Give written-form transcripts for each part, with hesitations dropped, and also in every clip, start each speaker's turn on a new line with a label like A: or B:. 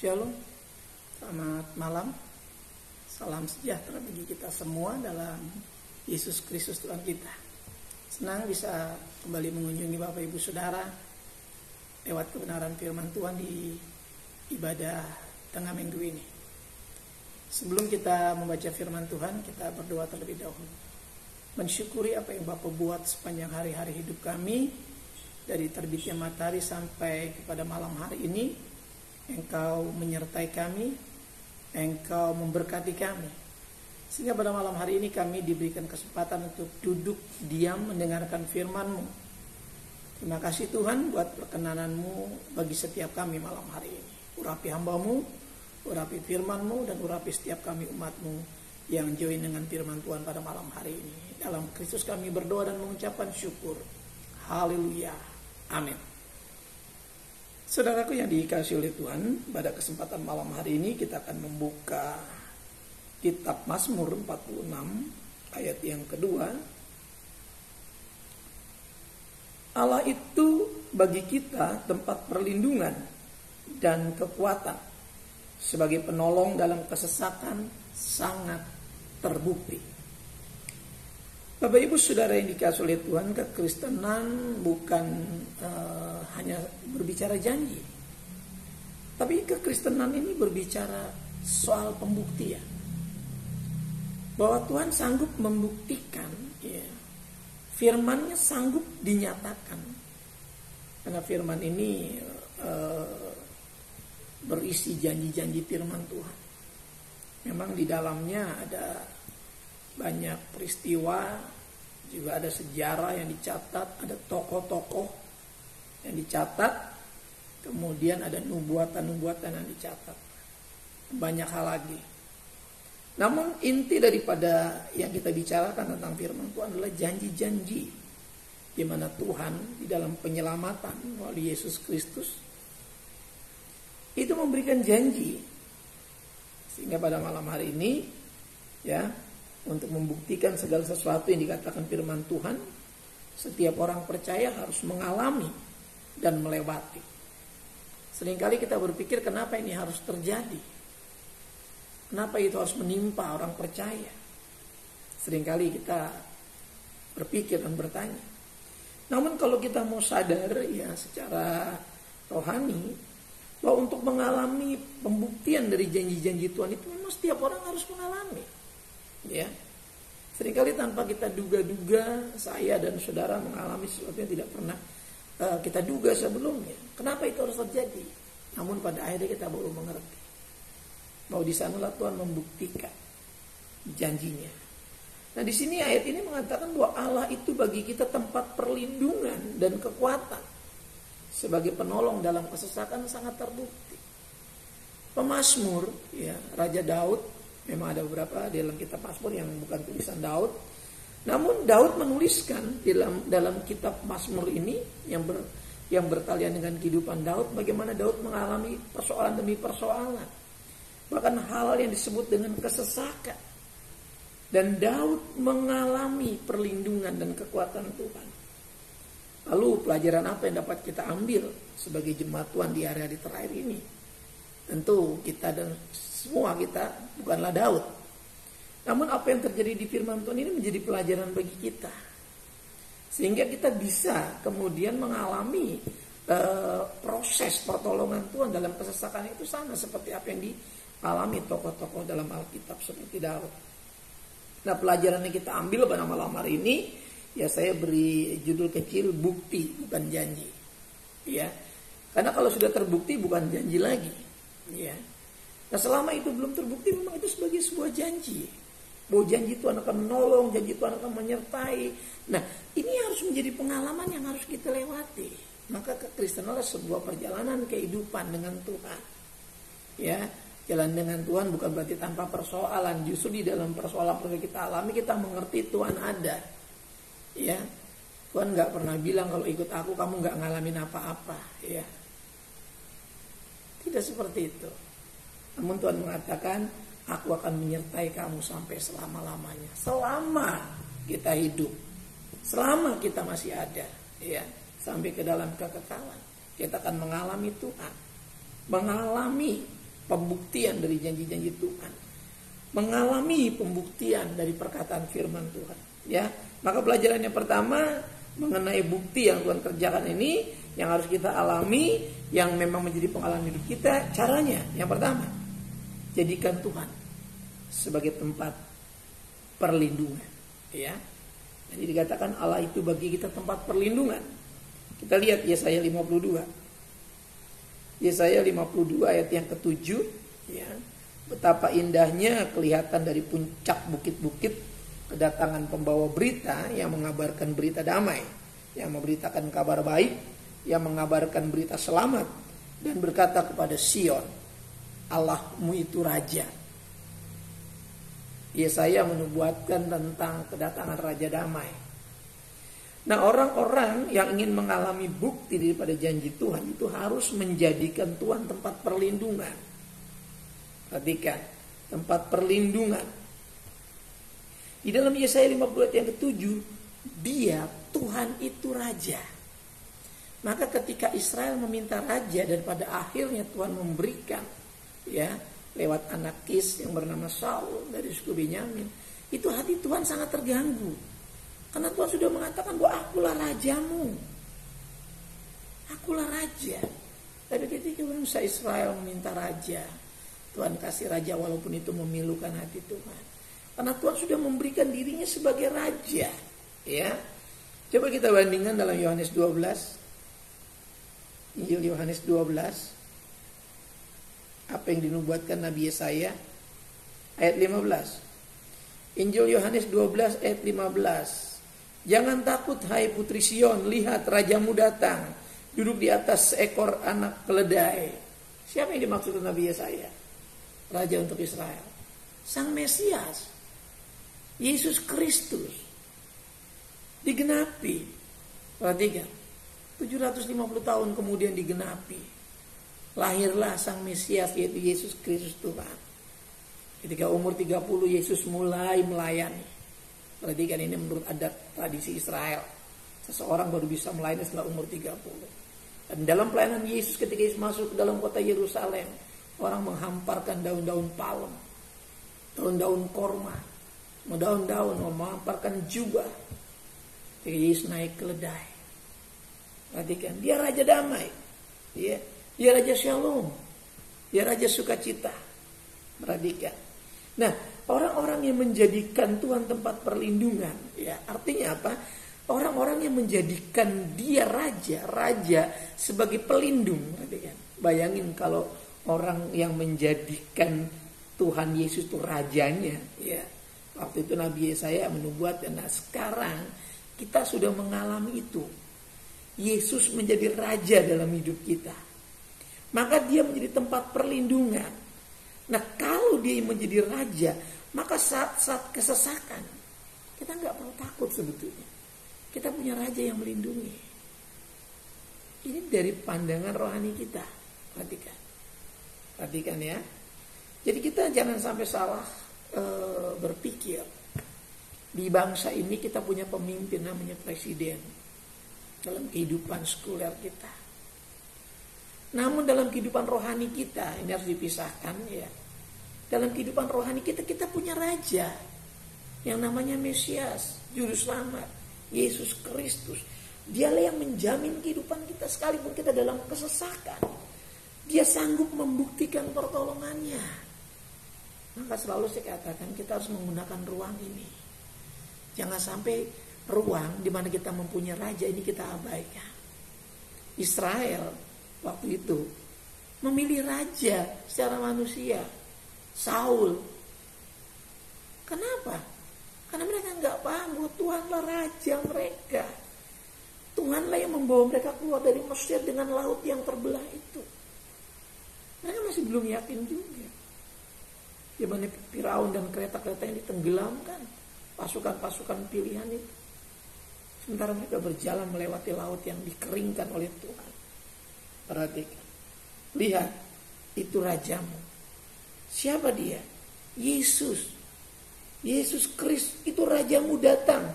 A: Shalom, selamat malam, salam sejahtera bagi kita semua dalam Yesus Kristus Tuhan kita. Senang bisa kembali mengunjungi Bapak Ibu Saudara lewat kebenaran firman Tuhan di ibadah tengah minggu ini. Sebelum kita membaca firman Tuhan, kita berdoa terlebih dahulu. Mensyukuri apa yang Bapak buat sepanjang hari-hari hidup kami, dari terbitnya matahari sampai kepada malam hari ini. Engkau menyertai kami, Engkau memberkati kami, sehingga pada malam hari ini kami diberikan kesempatan untuk duduk diam mendengarkan firman-Mu. Terima kasih Tuhan buat perkenanan-Mu bagi setiap kami malam hari ini. Urapi hamba-Mu, urapi firman-Mu, dan urapi setiap kami umat-Mu yang join dengan firman Tuhan pada malam hari ini. Dalam Kristus kami berdoa dan mengucapkan syukur. Haleluya. Amin. Saudaraku yang dikasihi oleh Tuhan, pada kesempatan malam hari ini kita akan membuka kitab Mazmur 46 ayat yang kedua. Allah itu bagi kita tempat perlindungan dan kekuatan, sebagai penolong dalam kesesakan sangat terbukti. Bapak Ibu Saudara yang dikasihi oleh Tuhan, kekristenan bukan hanya berbicara janji, tapi kekristenan ini berbicara soal pembuktian, bahwa Tuhan sanggup membuktikan, ya, firman-Nya sanggup dinyatakan, karena firman ini berisi janji-janji firman Tuhan. Memang di dalamnya ada banyak peristiwa, juga ada sejarah yang dicatat, ada tokoh-tokoh yang dicatat, kemudian ada nubuatan-nubuatan yang dicatat, banyak hal lagi. Namun inti daripada yang kita bicarakan tentang firman Tuhan adalah janji-janji, di mana Tuhan di dalam penyelamatan melalui Yesus Kristus itu memberikan janji, sehingga pada malam hari ini, ya, untuk membuktikan segala sesuatu yang dikatakan firman Tuhan, setiap orang percaya harus mengalami dan melewati. Seringkali kita berpikir, kenapa ini harus terjadi? Kenapa itu harus menimpa orang percaya? Seringkali kita berpikir dan bertanya. Namun kalau kita mau sadar, ya, secara rohani, bahwa untuk mengalami pembuktian dari janji-janji Tuhan itu memang setiap orang harus mengalami. Ya, seringkali tanpa kita duga-duga, saya dan saudara mengalami sesuatu yang tidak pernah kita duga sebelumnya. Kenapa itu harus terjadi? Namun pada akhirnya kita baru mengerti bahwa di sanalah Tuhan membuktikan janjinya. Nah, di sini ayat ini mengatakan bahwa Allah itu bagi kita tempat perlindungan dan kekuatan, sebagai penolong dalam kesesakan sangat terbukti. Pemazmur, ya, Raja Daud. Memang ada beberapa di dalam kitab Mazmur yang bukan tulisan Daud. Namun Daud menuliskan dalam kitab Mazmur ini yang bertalian dengan kehidupan Daud, bagaimana Daud mengalami persoalan demi persoalan. Bahkan hal yang disebut dengan kesesakan. Dan Daud mengalami perlindungan dan kekuatan Tuhan. Lalu pelajaran apa yang dapat kita ambil sebagai jemaat Tuhan di hari-hari terakhir ini? Tentu kita dan semua kita bukanlah Daud. Namun apa yang terjadi di firman Tuhan ini menjadi pelajaran bagi kita, sehingga kita bisa kemudian mengalami proses pertolongan Tuhan dalam kesesakan itu sama seperti apa yang dialami tokoh-tokoh dalam Alkitab seperti Daud. Nah, pelajaran yang kita ambil pada malam hari ini, ya, saya beri judul kecil, bukti bukan janji. Ya, karena kalau sudah terbukti bukan janji lagi. Ya. Nah, selama itu belum terbukti, memang itu sebagai sebuah janji, bahwa janji Tuhan akan menolong, janji Tuhan akan menyertai. Nah, ini harus menjadi pengalaman yang harus kita lewati. Maka kekristenan adalah sebuah perjalanan kehidupan dengan Tuhan. Ya, jalan dengan Tuhan bukan berarti tanpa persoalan. Justru di dalam persoalan yang kita alami, kita mengerti Tuhan ada. Ya, Tuhan nggak pernah bilang kalau ikut aku kamu nggak ngalamin apa-apa. Ya, tidak seperti itu. Namun Tuhan mengatakan, aku akan menyertai kamu sampai selama-lamanya. Selama kita hidup, selama kita masih ada, ya, sampai ke dalam kekekalan, kita akan mengalami Tuhan, mengalami pembuktian dari janji-janji Tuhan, mengalami pembuktian dari perkataan firman Tuhan. Ya, maka pelajaran yang pertama mengenai bukti yang Tuhan kerjakan ini, yang harus kita alami, yang memang menjadi pengalaman hidup kita. Caranya, yang pertama, jadikan Tuhan sebagai tempat perlindungan. Ya, jadi dikatakan Allah itu bagi kita tempat perlindungan. Kita lihat Yesaya 52. Yesaya 52 ayat yang ke-7, ya. Betapa indahnya kelihatan dari puncak bukit-bukit kedatangan pembawa berita yang mengabarkan berita damai, yang memberitakan kabar baik, yang mengabarkan berita selamat, dan berkata kepada Sion, Allahmu itu Raja. Yesaya menubuatkan tentang kedatangan Raja damai. Nah, orang-orang yang ingin mengalami bukti daripada janji Tuhan itu harus menjadikan Tuhan tempat perlindungan. Perhatikan, tempat perlindungan. Di dalam Yesaya 52 yang ke-7, dia Tuhan itu Raja. Maka ketika Israel meminta Raja dan pada akhirnya Tuhan memberikan, ya, lewat anak Kis yang bernama Saul dari suku Benyamin, itu hati Tuhan sangat terganggu. Karena Tuhan sudah mengatakan bahwa akulah rajamu. Akulah raja. Tapi ketika bangsa Israel meminta raja, Tuhan kasih raja walaupun itu memilukan hati Tuhan. Karena Tuhan sudah memberikan dirinya sebagai raja. Ya. Coba kita bandingkan dalam Yohanes 12. Injil Yohanes 12. Apa yang dinubuatkan Nabi Yesaya. Ayat 15. Injil Yohanes 12 ayat 15. Jangan takut hai putri Sion, lihat rajamu datang, duduk di atas seekor anak keledai. Siapa yang dimaksud Nabi Yesaya? Raja untuk Israel. Sang Mesias, Yesus Kristus. Digenapi. Perhatikan, 750 tahun kemudian digenapi. Lahirlah Sang Mesias, yaitu Yesus Kristus Tuhan. Ketika umur 30 Yesus mulai melayani. Perhatikan, ini menurut adat tradisi Israel. Seseorang baru bisa melayani setelah umur 30. Dan dalam pelayanan Yesus ketika Yesus masuk ke dalam kota Yerusalem, orang menghamparkan daun-daun palem, daun-daun korma, daun-daun, menghamparkan jubah. Ketika Yesus naik keledai. Perhatikan, dia Raja Damai. Dia Raja Shalom. Dia Raja Sukacita. Perhatikan. Nah, orang-orang yang menjadikan Tuhan tempat perlindungan, ya, artinya apa? Orang-orang yang menjadikan dia raja sebagai pelindung. Perhatikan. Bayangin kalau orang yang menjadikan Tuhan Yesus itu rajanya, ya. Waktu itu Nabi Yesaya menubuatkan. Nah, sekarang kita sudah mengalami itu. Yesus menjadi raja dalam hidup kita. Maka dia menjadi tempat perlindungan. Nah, kalau dia menjadi raja, maka saat-saat kesesakan, kita nggak perlu takut sebetulnya. Kita punya raja yang melindungi. Ini dari pandangan rohani kita. Perhatikan ya. Jadi kita jangan sampai salah berpikir. Di bangsa ini kita punya pemimpin namanya presiden. Dalam kehidupan sekuler kita. Namun dalam kehidupan rohani kita, ini harus dipisahkan ya. Dalam kehidupan rohani kita punya raja yang namanya Mesias, Juru Selamat, Yesus Kristus. Dialah yang menjamin kehidupan kita sekalipun kita dalam kesesakan. Dia sanggup membuktikan pertolongannya. Maka selalu saya katakan kita harus menggunakan ruang ini. Jangan sampai ruang di mana kita mempunyai raja ini kita abaikan. Israel waktu itu memilih raja secara manusia, Saul. Kenapa? Karena mereka nggak paham bahwa Tuhanlah raja mereka. Tuhanlah yang membawa mereka keluar dari Mesir dengan laut yang terbelah itu. Mereka masih belum yakin juga. Di mana Firaun dan kereta-kereta yang ditenggelamkan, pasukan-pasukan pilihan itu. Sementara mereka berjalan melewati laut yang dikeringkan oleh Tuhan. Perhatikan. Lihat, itu rajamu. Siapa dia? Yesus. Yesus Kristus itu rajamu datang.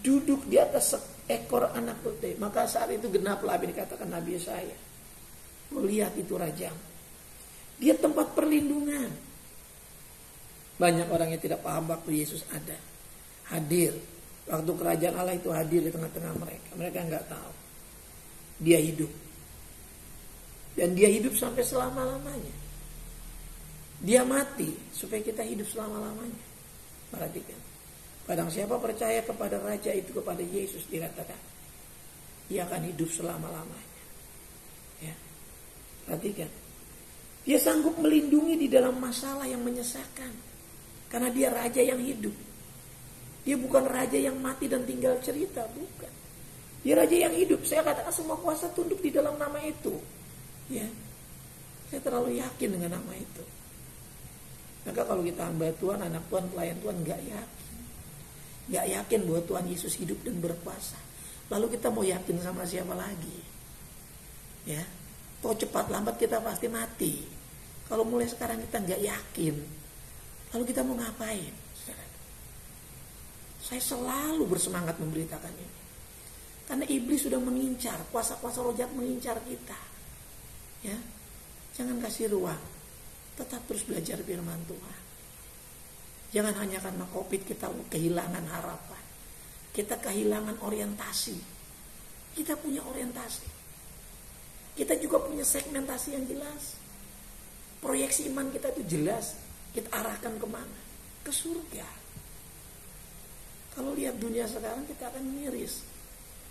A: Duduk di atas seekor anak keledai. Maka saat itu genaplah apa yang dikatakan Nabi Yesaya. Lihat itu rajamu. Dia tempat perlindungan. Banyak orang yang tidak paham waktu Yesus ada. Hadir. Waktu kerajaan Allah itu hadir di tengah-tengah mereka. Mereka nggak tahu. Dia hidup. Dan dia hidup sampai selama-lamanya. Dia mati supaya kita hidup selama-lamanya. Perhatikan. Padang siapa percaya kepada Raja itu, kepada Yesus, dikatakan dia akan hidup selama-lamanya. Ya. Perhatikan. Dia sanggup melindungi di dalam masalah yang menyesakan. Karena dia Raja yang hidup. Dia bukan Raja yang mati dan tinggal cerita, bukan. Dia Raja yang hidup. Saya katakan semua kuasa tunduk di dalam nama itu. Ya. Saya terlalu yakin dengan nama itu. Maka kalau kita hamba Tuhan, anak Tuhan, pelayan Tuhan, gak yakin bahwa Tuhan Yesus hidup dan berkuasa. Lalu kita mau yakin sama siapa lagi? Ya, toh cepat lambat kita pasti mati. Kalau mulai sekarang kita gak yakin, lalu kita mau ngapain? Saya selalu bersemangat memberitakan ini. Karena iblis sudah mengincar, kuasa-kuasa roh jahat mengincar kita. Ya, jangan kasih ruang. Tetap terus belajar firman Tuhan. Jangan hanya karena COVID kita kehilangan harapan. Kita kehilangan orientasi. Kita punya orientasi. Kita juga punya segmentasi yang jelas. Proyeksi iman kita itu jelas. Kita arahkan kemana? Ke surga. Kalau lihat dunia sekarang kita akan miris.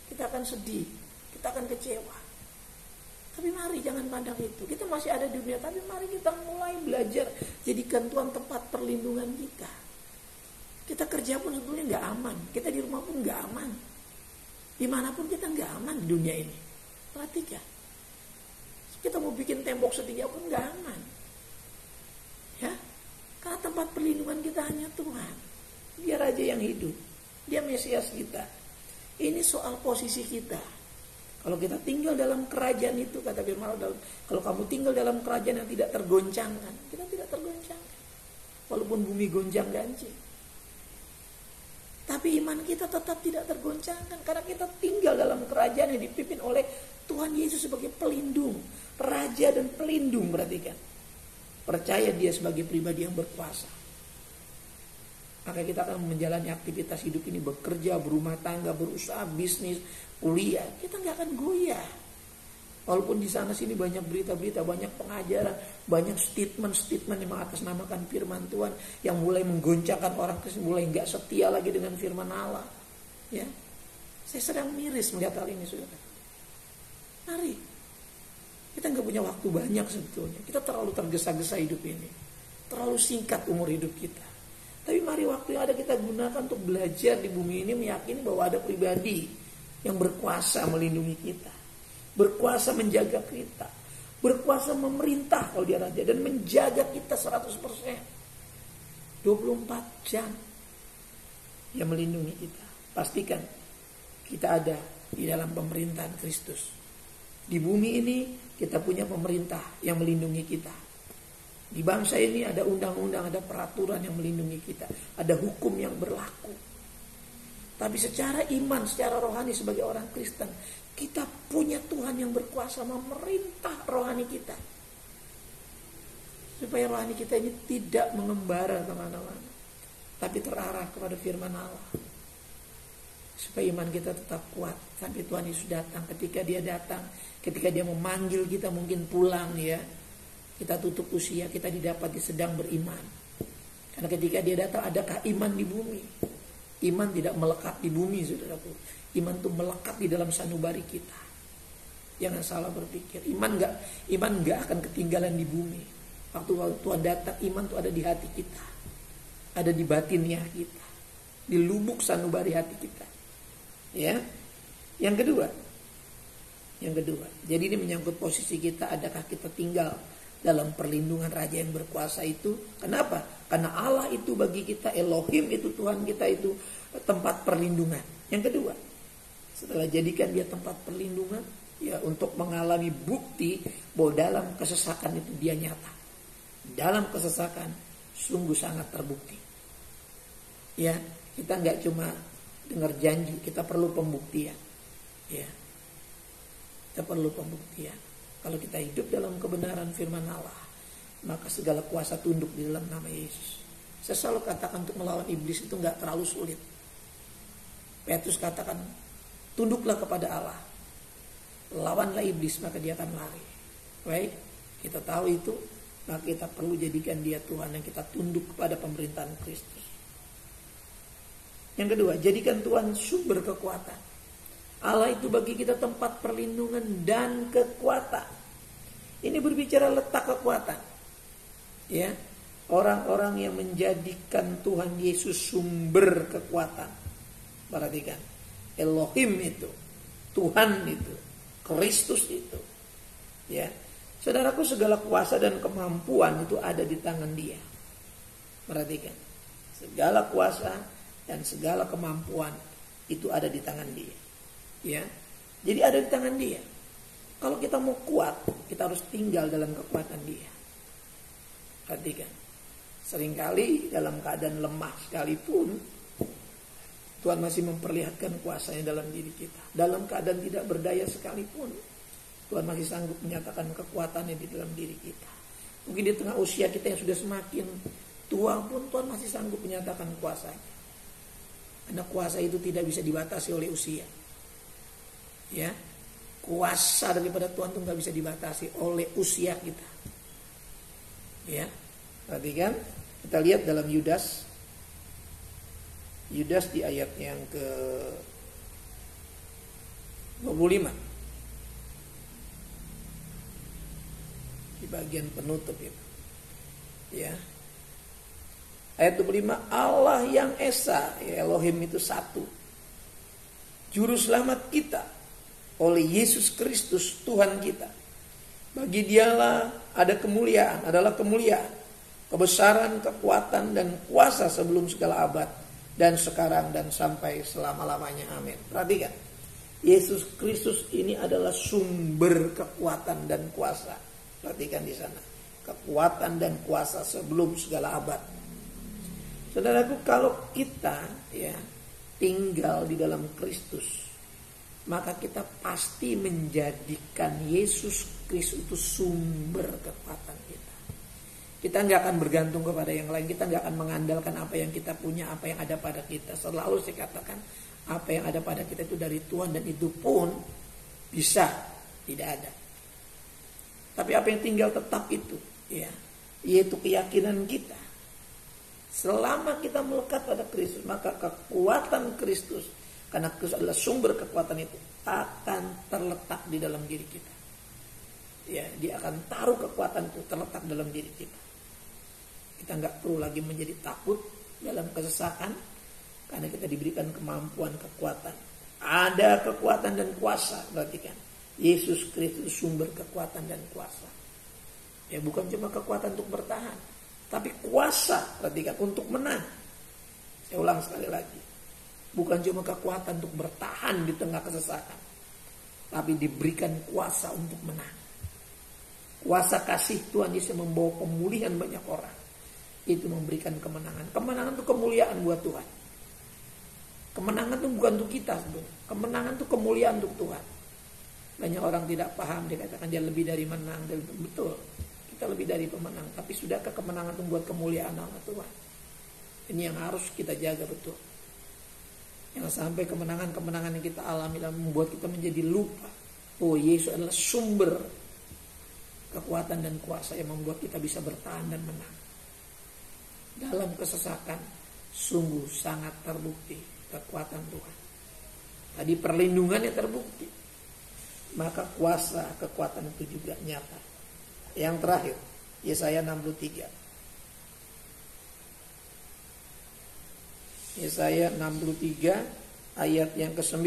A: Kita akan sedih. Kita akan kecewa. Tapi mari jangan pandang itu. Kita masih ada di dunia, tapi mari kita mulai belajar jadikan Tuhan tempat perlindungan kita. Kita kerja pun sebetulnya nggak aman. Kita di rumah pun nggak aman. Dimanapun kita nggak aman di dunia ini. Perhatikan. Kita mau bikin tembok setinggi pun nggak aman. Ya, karena tempat perlindungan kita hanya Tuhan. Dia Raja yang hidup. Dia Mesias kita. Ini soal posisi kita. Kalau kita tinggal dalam kerajaan itu, kata firman Allah, kalau kamu tinggal dalam kerajaan yang tidak tergoncangkan, kita tidak tergoncangkan. Walaupun bumi gonjang ganjing. Tapi iman kita tetap tidak tergoncangkan. Karena kita tinggal dalam kerajaan yang dipimpin oleh Tuhan Yesus sebagai pelindung. Raja dan pelindung, perhatikan. Percaya dia sebagai pribadi yang berkuasa. Maka kita akan menjalani aktivitas hidup ini, bekerja, berumah tangga, berusaha, bisnis, kuliah. Kita nggak akan goyah. Walaupun di sana sini banyak berita-berita, banyak pengajaran, banyak statement-statement yang mengatasnamakan firman Tuhan, yang mulai menggoncangkan orang Kristen, mulai nggak setia lagi dengan firman Allah. Ya, saya sedang miris melihat hal ini, saudara. Mari, kita nggak punya waktu banyak sebetulnya. Kita terlalu tergesa-gesa hidup ini, terlalu singkat umur hidup kita. Tapi mari waktu yang ada kita gunakan untuk belajar di bumi ini, meyakini bahwa ada pribadi yang berkuasa melindungi kita, berkuasa menjaga kita, berkuasa memerintah kalau dia Raja, dan menjaga kita 100%, 24 jam yang melindungi kita. Pastikan kita ada di dalam pemerintahan Kristus. Di bumi ini kita punya pemerintah yang melindungi kita. Di bangsa ini ada undang-undang, ada peraturan yang melindungi kita. Ada hukum yang berlaku. Tapi secara iman, secara rohani sebagai orang Kristen, kita punya Tuhan yang berkuasa memerintah rohani kita. Supaya rohani kita ini tidak mengembara kemana-mana, tapi terarah kepada firman Allah. Supaya iman kita tetap kuat sampai Tuhan Yesus datang. Ketika dia datang, ketika dia memanggil kita mungkin pulang ya. Kita tutup usia, kita didapati sedang beriman. Karena ketika dia datang, adakah iman di bumi? Iman tidak melekat di bumi, saudaraku. Iman itu melekat di dalam sanubari kita. Jangan salah berpikir. Iman nggak akan ketinggalan di bumi. Waktu Tuhan datang, iman itu ada di hati kita, ada di batinnya kita, di lubuk sanubari hati kita. Ya, yang kedua. Jadi ini menyangkut posisi kita. Adakah kita tinggal dalam perlindungan Raja yang berkuasa itu? Kenapa? Karena Allah itu bagi kita, Elohim itu Tuhan kita itu tempat perlindungan. Yang kedua, setelah jadikan dia tempat perlindungan, ya untuk mengalami bukti bahwa dalam kesesakan itu dia nyata. Dalam kesesakan sungguh sangat terbukti. Ya, kita nggak cuma dengar janji, kita perlu pembuktian. Ya, kita perlu pembuktian. Kalau kita hidup dalam kebenaran firman Allah, maka segala kuasa tunduk di dalam nama Yesus. Saya selalu katakan untuk melawan iblis itu nggak terlalu sulit. Petrus katakan, tunduklah kepada Allah, lawanlah iblis maka dia akan lari. Baik, kita tahu itu, maka kita perlu jadikan dia Tuhan dan kita tunduk kepada pemerintahan Kristus. Yang kedua, jadikan Tuhan sumber kekuatan. Allah itu bagi kita tempat perlindungan dan kekuatan. Ini berbicara letak kekuatan. Ya, orang-orang yang menjadikan Tuhan Yesus sumber kekuatan. Perhatikan, Elohim itu, Tuhan itu, Kristus itu. Ya, saudaraku, segala kuasa dan kemampuan itu ada di tangan Dia. Perhatikan, segala kuasa dan segala kemampuan itu ada di tangan Dia. Ya, jadi ada di tangan Dia. Kalau kita mau kuat, kita harus tinggal dalam kekuatan Dia. Perhatikan, seringkali dalam keadaan lemah sekalipun, Tuhan masih memperlihatkan kuasanya dalam diri kita. Dalam keadaan tidak berdaya sekalipun, Tuhan masih sanggup menyatakan kekuatannya di dalam diri kita. Mungkin di tengah usia kita yang sudah semakin tua pun, Tuhan masih sanggup menyatakan kuasanya. Karena kuasa itu tidak bisa dibatasi oleh usia. Ya, kuasa daripada Tuhan itu nggak bisa dibatasi oleh usia kita. Ya, perhatikan, kita lihat dalam Yudas di ayat yang ke 25. Di bagian penutup itu. Ya. Ayat 25, Allah yang Esa, ya Elohim itu satu. Juru selamat kita oleh Yesus Kristus Tuhan kita. Bagi Dialah adalah kemuliaan, kebesaran, kekuatan dan kuasa sebelum segala abad, dan sekarang dan sampai selama-lamanya. Amin. Perhatikan, Yesus Kristus ini adalah sumber kekuatan dan kuasa. Perhatikan di sana, kekuatan dan kuasa sebelum segala abad. Saudaraku, kalau kita tinggal di dalam Kristus, maka kita pasti menjadikan Yesus Kristus itu sumber kekuatan kita. Kita nggak akan bergantung kepada yang lain. Kita nggak akan mengandalkan apa yang kita punya, apa yang ada pada kita. Selalu saya katakan, apa yang ada pada kita itu dari Tuhan, dan itu pun bisa tidak ada. Tapi apa yang tinggal tetap itu, yaitu keyakinan kita. Selama kita melekat pada Kristus, maka kekuatan Kristus, karena Kristus adalah sumber kekuatan itu, akan terletak di dalam diri kita. Ya, Dia akan taruh kekuatan itu terletak dalam diri kita. Kita nggak perlu lagi menjadi takut dalam kesesakan, karena kita diberikan kemampuan, kekuatan. Ada kekuatan dan kuasa. Perhatikan, Yesus Kristus sumber kekuatan dan kuasa. Ya, bukan cuma kekuatan untuk bertahan, tapi kuasa, perhatikan, untuk menang. Saya ulang sekali lagi, bukan cuma kekuatan untuk bertahan di tengah kesesakan, tapi diberikan kuasa untuk menang. Kuasa kasih Tuhan Yesus membawa pemulihan banyak orang. Itu memberikan kemenangan. Kemenangan itu kemuliaan buat Tuhan. Kemenangan itu bukan untuk kita sebenarnya. Kemenangan itu kemuliaan untuk Tuhan. Banyak orang tidak paham, dia katakan dia lebih dari menang. Betul, kita lebih dari pemenang. Tapi sudahkah kemenangan itu membuat kemuliaan nama Tuhan? Ini yang harus kita jaga betul. Yang sampai kemenangan-kemenangan yang kita alami dan membuat kita menjadi lupa, oh Yesus adalah sumber kekuatan dan kuasa yang membuat kita bisa bertahan dan menang. Dalam kesesakan sungguh sangat terbukti kekuatan Tuhan. Tadi perlindungannya terbukti, maka kuasa kekuatan itu juga nyata. Yang terakhir, Yesaya 63. Yesaya 63 ayat yang ke-9.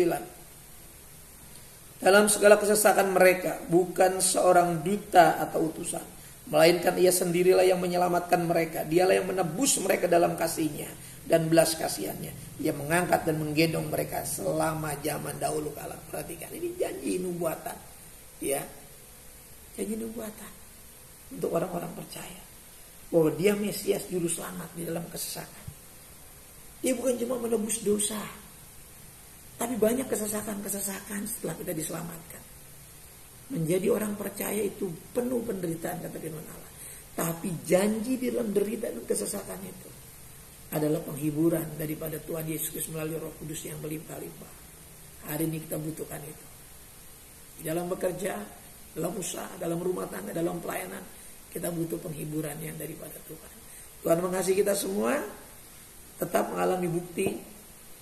A: Dalam segala kesesakan mereka, bukan seorang duta atau utusan, melainkan Ia sendirilah yang menyelamatkan mereka. Dialah yang menebus mereka dalam kasih-Nya dan belas kasihan-Nya. Ia mengangkat dan menggendong mereka selama zaman dahulu kala. Perhatikan, ini janji nubuatan. Ya, janji nubuatan untuk orang-orang percaya bahwa Dia Mesias juru selamat di dalam kesesakan. Dia bukan cuma menebus dosa, tapi banyak kesesakan-kesesakan setelah kita diselamatkan. Menjadi orang percaya itu penuh penderitaan, kata firman Allah. Tapi janji di dalam derita dan kesesakan itu adalah penghiburan daripada Tuhan Yesus Kristus melalui Roh Kudus yang berlimpah-limpah. Hari ini kita butuhkan itu. Di dalam bekerja, dalam usaha, dalam rumah tangga, dalam pelayanan, kita butuh penghiburan yang daripada Tuhan. Tuhan mengasihi kita semua, tetap mengalami bukti,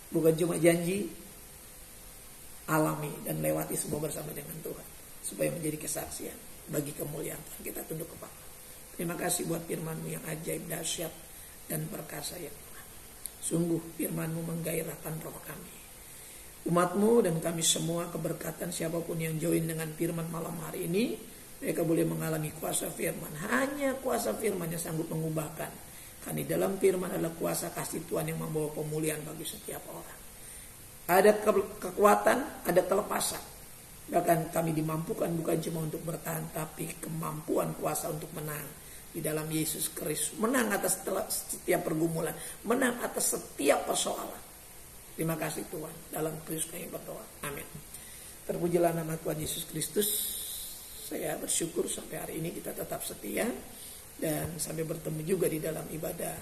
A: bukan cuma janji, alami dan lewati semua bersama dengan Tuhan, supaya menjadi kesaksian bagi kemuliaan Tuhan. Kita tunduk kepala. Terima kasih buat firman-Mu yang ajaib, dahsyat, dan perkasa ya Tuhan. Sungguh firman-Mu menggairahkan roh kami. Umat-Mu dan kami semua keberkatan, siapapun yang join dengan firman malam hari ini, mereka boleh mengalami kuasa firman. Hanya kuasa firman yang sanggup mengubahkan. Karena di dalam firman adalah kuasa kasih Tuhan yang membawa pemulihan bagi setiap orang. Ada kekuatan, ada kelepasan. Bahkan kami dimampukan bukan cuma untuk bertahan, tapi kemampuan kuasa untuk menang di dalam Yesus Kristus. Menang atas setiap pergumulan, menang atas setiap persoalan. Terima kasih Tuhan. Dalam Kristus kami berdoa. Amin. Terpujilah nama Tuhan Yesus Kristus. Saya bersyukur sampai hari ini kita tetap setia. Dan sampai bertemu juga di dalam ibadah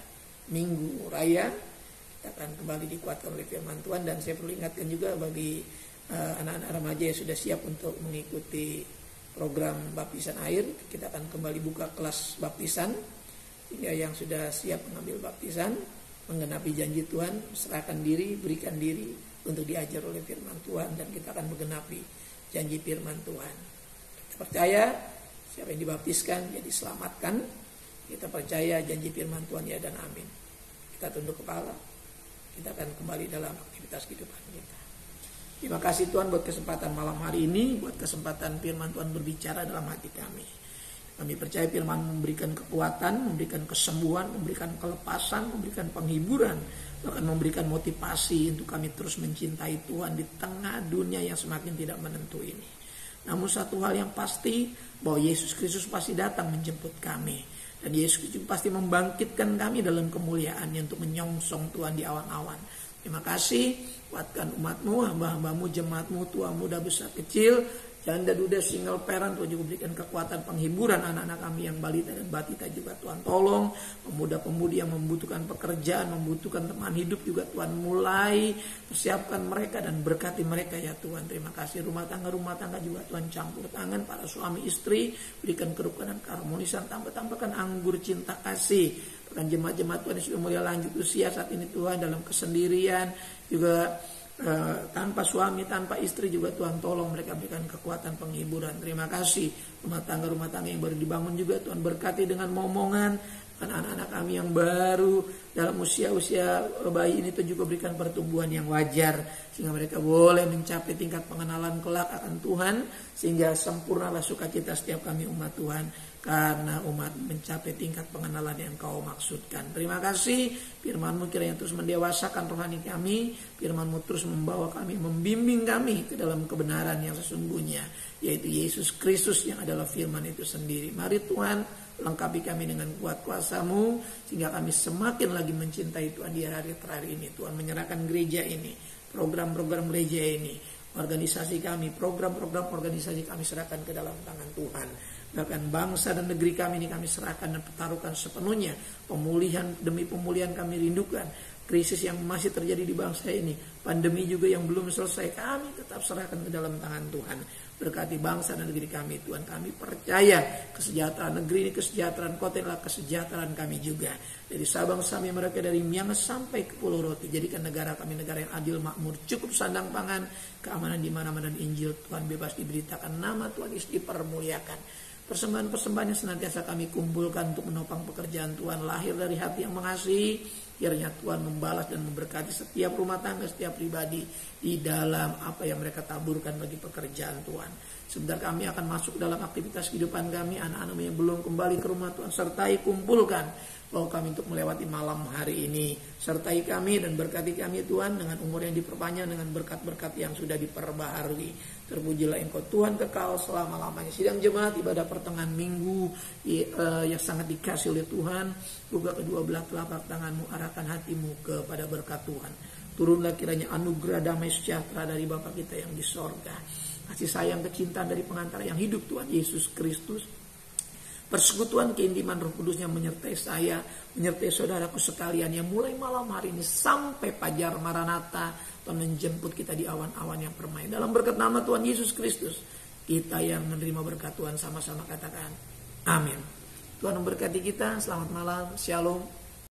A: Minggu Raya. Kita akan kembali dikuatkan oleh firman Tuhan. Dan saya perlu ingatkan juga bagi anak-anak remaja yang sudah siap untuk mengikuti program baptisan air. Kita akan kembali buka kelas baptisan. Sehingga yang sudah siap mengambil baptisan, menggenapi janji Tuhan, serahkan diri, berikan diri untuk diajar oleh firman Tuhan, dan kita akan menggenapi janji firman Tuhan. Kita percaya siapa yang dibaptiskan jadi selamatkan. Kita percaya janji firman Tuhan ya dan amin. Kita tunduk kepala. Kita akan kembali dalam aktivitas kehidupan kita. Terima kasih Tuhan buat kesempatan malam hari ini, buat kesempatan firman Tuhan berbicara dalam hati kami. Kami percaya firman memberikan kekuatan, memberikan kesembuhan, memberikan kelepasan, memberikan penghiburan, bahkan memberikan motivasi untuk kami terus mencintai Tuhan di tengah dunia yang semakin tidak menentu ini. Namun satu hal yang pasti, bahwa Yesus Kristus pasti datang menjemput kami. Dan Yesus Kristus pasti membangkitkan kami dalam kemuliaannya untuk menyongsong Tuhan di awan-awan. Terima kasih, kuatkan umat-Mu, hamba-hamba-Mu, jemaat-Mu, tua, muda, besar, kecil, janda, duda, single parent. Tuhan juga berikan kekuatan penghiburan anak-anak kami yang balita dan batita juga Tuhan tolong. Pemuda-pemudi yang membutuhkan pekerjaan, membutuhkan teman hidup juga Tuhan mulai persiapkan mereka dan berkati mereka ya Tuhan. Terima kasih rumah tangga juga Tuhan campur tangan para suami istri, berikan kerukunan, keharmonisan, tambahkan anggur cinta kasih. Bahkan jemaat-jemaat Tuhan yang sudah mulai lanjut usia saat ini Tuhan dalam kesendirian juga, tanpa suami, tanpa istri juga Tuhan tolong mereka, berikan kekuatan penghiburan. Terima kasih rumah tangga yang baru dibangun juga Tuhan berkati dengan momongan. Dan anak-anak kami yang baru dalam usia bayi ini Tuhan juga berikan pertumbuhan yang wajar, sehingga mereka boleh mencapai tingkat pengenalan kelak akan Tuhan, sehingga sempurnalah sukacita setiap kami umat Tuhan, karena umat mencapai tingkat pengenalan yang Kau maksudkan. Terima kasih firman-Mu kiranya terus mendewasakan rohani kami, firman-Mu terus membawa kami, membimbing kami ke dalam kebenaran yang sesungguhnya, yaitu Yesus Kristus yang adalah firman itu sendiri. Mari Tuhan lengkapi kami dengan kuat kuasa-Mu, sehingga kami semakin lagi mencintai Tuhan di hari terakhir ini. Tuhan menyerahkan gereja ini, program-program gereja ini, organisasi kami, program-program organisasi kami serahkan ke dalam tangan Tuhan. Bahkan bangsa dan negeri kami ini kami serahkan dan pertaruhkan sepenuhnya. Pemulihan demi pemulihan kami rindukan. Krisis yang masih terjadi di bangsa ini, pandemi juga yang belum selesai, kami tetap serahkan ke dalam tangan Tuhan. Berkati bangsa dan negeri kami Tuhan. Kami percaya kesejahteraan negeri ini, kesejahteraan kota adalah kesejahteraan kami juga. Dari Sabang sampai mereka, dari Miangas sampai ke Pulau Rote, jadikan negara kami negara yang adil, makmur, cukup sandang pangan, keamanan di mana-mana, dan Injil Tuhan bebas diberitakan, nama Tuhan Yesus dipermuliakan. Persembahan-persembahan yang senantiasa kami kumpulkan untuk menopang pekerjaan Tuhan lahir dari hati yang mengasihi. Kiranya Tuhan membalas dan memberkati setiap rumah tangga, setiap pribadi di dalam apa yang mereka taburkan bagi pekerjaan Tuhan. Sebentar kami akan masuk dalam aktivitas kehidupan kami, anak-anak yang belum kembali ke rumah Tuhan, sertai kumpulkan bahwa kami untuk melewati malam hari ini. Sertai kami dan berkati kami Tuhan dengan umur yang diperpanjang, dengan berkat-berkat yang sudah diperbaharui. Terpujilah Engkau Tuhan kekal selama-lamanya. Sidang jemaat ibadah pertengahan minggu yang sangat dikasih oleh Tuhan. Buka kedua belah telapak tanganmu, arahkan hatimu kepada berkat Tuhan. Turunlah kiranya anugerah damai sejahtera dari Bapa kita yang di sorga, kasih sayang kecintaan dari pengantar yang hidup Tuhan Yesus Kristus, persekutuan keintiman Roh Kudusnya menyertai saya, menyertai saudaraku sekalian yang mulai malam hari ini sampai fajar Maranatha, Tuhan menjemput kita di awan-awan yang permai. Dalam berkat nama Tuhan Yesus Kristus, kita yang menerima berkat Tuhan sama-sama katakan amin. Tuhan memberkati kita. Selamat malam. Shalom.